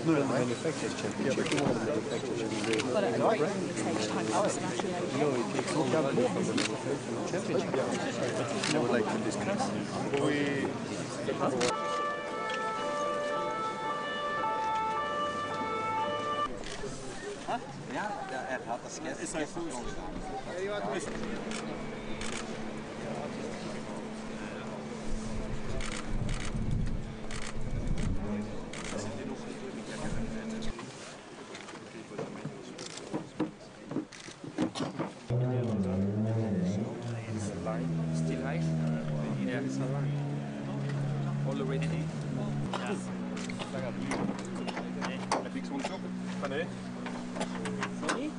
No, the manufacturers championship. The manufacturers championship. But at great stage time, that was actually No, it takes all more from the manufacturer championship. I would like to discuss. Ja, er had een sketch. Is hij goed? Still high? Yeah, it's aligned. All the way to the... Heb ik zo'n job? Nee. Sorry?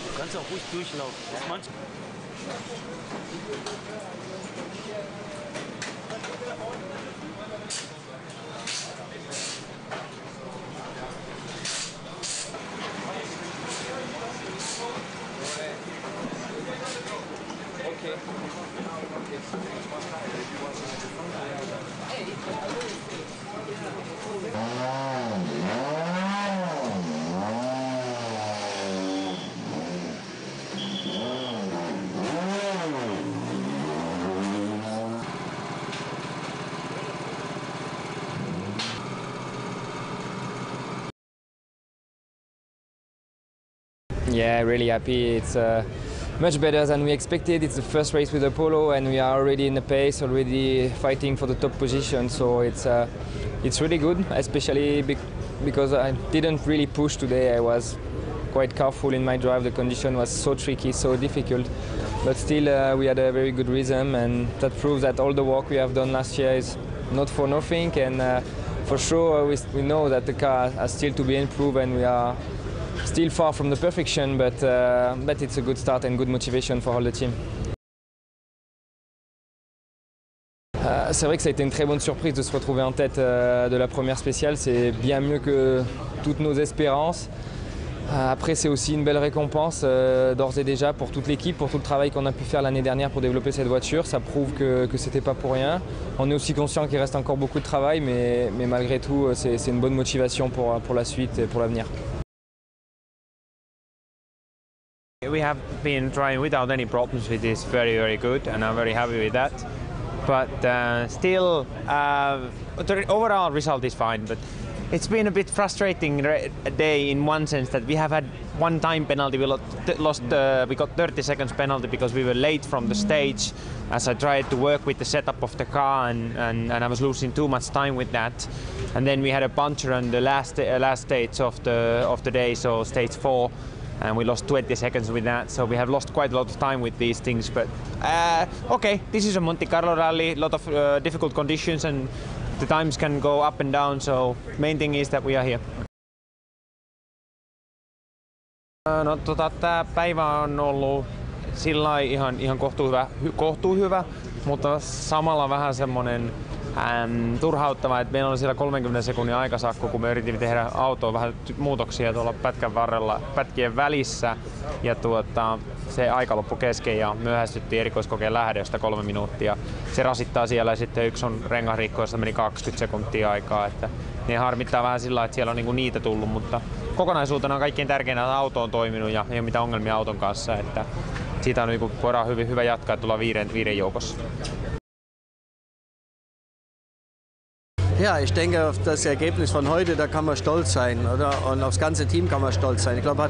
Du kannst auch ruhig durchlaufen. Yeah, really happy. It's much better than we expected. It's the first race with Apollo and we are already in the pace, already fighting for the top position. So it's really good, especially because I didn't really push today. I was quite careful in my drive. The condition was so tricky, so difficult. But still we had a very good rhythm, and that proves that all the work we have done last year is not for nothing. And for sure we know that the car has still to be improved and we are still far from the perfection, but it's a good start and good motivation for all the team. C'est vrai que ça a été une très bonne surprise de se retrouver en tête de la première spéciale. C'est bien mieux que toutes nos espérances. Après, c'est aussi une belle récompense d'ores et déjà pour toute l'équipe, pour tout le travail qu'on a pu faire l'année dernière pour développer cette voiture. Ça prouve que c'était pas pour rien. On est aussi conscient qu'il reste encore beaucoup de travail, mais malgré tout, c'est une bonne motivation pour la suite et pour l'avenir. We have been trying without any problems with this, very good, and I'm very happy with that. But still, the overall result is fine, but it's been a bit frustrating day in one sense that we have had one time penalty. We got 30 seconds penalty because we were late from the stage as I tried to work with the setup of the car, and I was losing too much time with that. And then we had a puncture on the last stage of the day, so stage 4. And we lost 20 seconds with that, so we have lost quite a lot of time with these things. But okay, this is a Monte Carlo rally, a lot of difficult conditions, and the times can go up and down, so main thing is that we are here. No, tää päivä on ollut sillä ihan kohtuu hyvä, mutta samalla vähän semmonen turhauttava, että meillä oli siellä 30 sekunnin aikasakko, kun me yritimme tehdä autoon vähän muutoksia tuolla pätkän varrella, pätkien välissä, ja se aika loppui kesken ja myöhästyttiin erikoiskokeen lähdöstä 3 minuuttia. se rasittaa siellä ja sitten yksi on rengasrikko, josta meni 20 sekuntia aikaa. Että ne harmittaa vähän sillä, että siellä on niinku niitä tullut, mutta kokonaisuutena on kaikkein tärkeintä, että auto on toiminut ja ei ole mitään ongelmia auton kanssa. Että siitä on niinku, voidaan hyvä jatkaa tulla viiden joukossa. Ja, ich denke, auf das Ergebnis von heute, da kann man stolz sein, oder? Und aufs ganze Team kann man stolz sein. Ich glaube,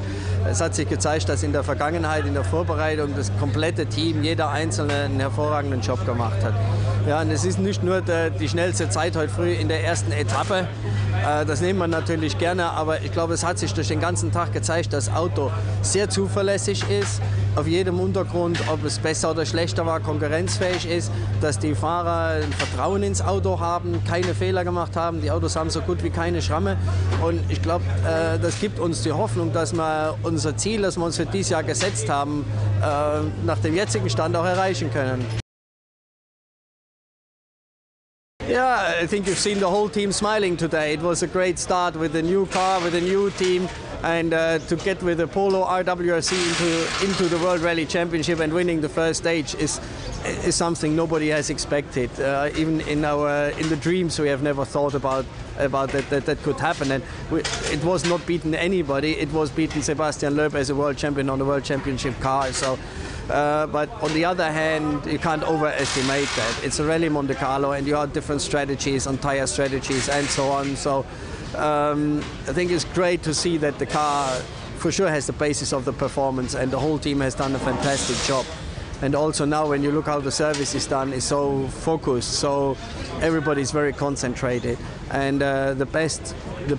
es hat sich gezeigt, dass in der Vergangenheit, in der Vorbereitung, das komplette Team, jeder Einzelne einen hervorragenden Job gemacht hat. Ja, und es ist nicht nur die schnellste Zeit heute früh in der ersten Etappe, das nehmen wir natürlich gerne, aber ich glaube, es hat sich durch den ganzen Tag gezeigt, dass das Auto sehr zuverlässig ist, auf jedem Untergrund, ob es besser oder schlechter war, konkurrenzfähig ist, dass die Fahrer ein Vertrauen ins Auto haben, keine Fehler gemacht haben, die Autos haben so gut wie keine Schramme und ich glaube, das gibt uns die Hoffnung, dass wir unser Ziel, das wir uns für dieses Jahr gesetzt haben, nach dem jetzigen Stand auch erreichen können. Yeah, I think you've seen the whole team smiling today. It was a great start with a new car, with a new team, and to get with the Polo RWRC into the World Rally Championship and winning the first stage is something nobody has expected. Even in the dreams, we have never thought about that could happen. And it was not beaten anybody. It was beaten Sebastian Loeb as a world champion on the World Championship car. So. But on the other hand, you can't overestimate that. It's a Rally Monte Carlo and you have different strategies on tire strategies and so on. So I think it's great to see that the car for sure has the basis of the performance and the whole team has done a fantastic job. And also now when you look how the service is done, it's so focused, so everybody's very concentrated. And the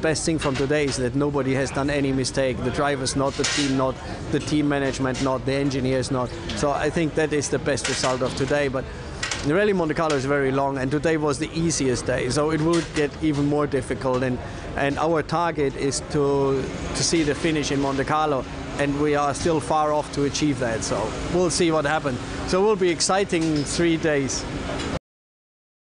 best thing from today is that nobody has done any mistake. The drivers not, the team management not, the engineers not. So I think that is the best result of today. But the Rally Monte Carlo is very long and today was the easiest day, so it will get even more difficult. And our target is to see the finish in Monte Carlo. And we are still far off to achieve that, so we'll see what happens. So it will be exciting 3 days.